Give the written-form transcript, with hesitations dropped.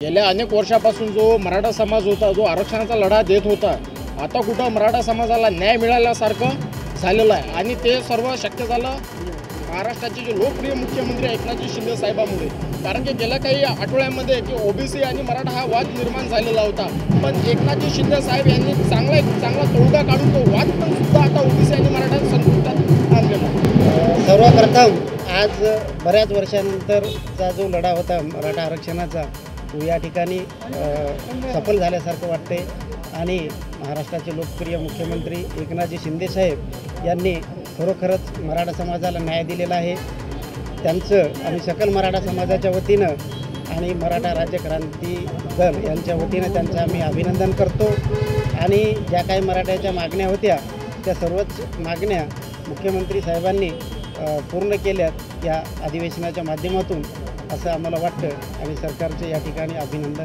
गेल्या अनेक वर्षापासून जो मराठा समाज होता, जो आरक्षणाचा लढा देत होता, आता कुठं मराठा समाजाला न्याय मिळाल्यासारखं झालेलं आहे। आणि ते सर्व शक्य झालं महाराष्ट्राचे जे लोकप्रिय मुख्यमंत्री एकनाथजी शिंदे साहेबांमुळे। कारण की गेल्या काही आठवड्यांमध्ये की ओबीसी आणि मराठा हा वाद निर्माण झालेला होता, पण एकनाथजी शिंदे साहेब यांनी चांगला तोडगा काढून तो वाद पण सुद्धा आता ओबीसी आणि मराठा संकटात आणलेला आहे। सर्वप्रथम आज बऱ्याच वर्षांनंतरचा जो लढा होता मराठा आरक्षणाचा, तो या ठिकाणी सफल झाल्यासारखं वाटते। आणि महाराष्ट्राचे लोकप्रिय मुख्यमंत्री एकनाथजी शिंदे साहेब यांनी खरोखरच मराठा समाजाला न्याय दिलेला आहे। त्यांचं आम्ही सकल मराठा समाजाच्या वतीनं आणि मराठा राज्य क्रांती दल यांच्या वतीनं त्यांचं आम्ही अभिनंदन करतो। आणि ज्या काही मराठ्याच्या मागण्या होत्या त्या सर्वच मागण्या मुख्यमंत्री साहेबांनी पूर्ण केल्यात या अधिवेशनाच्या माध्यमातून, असं आम्हाला वाटतं। आणि सरकारचे या ठिकाणी अभिनंदन।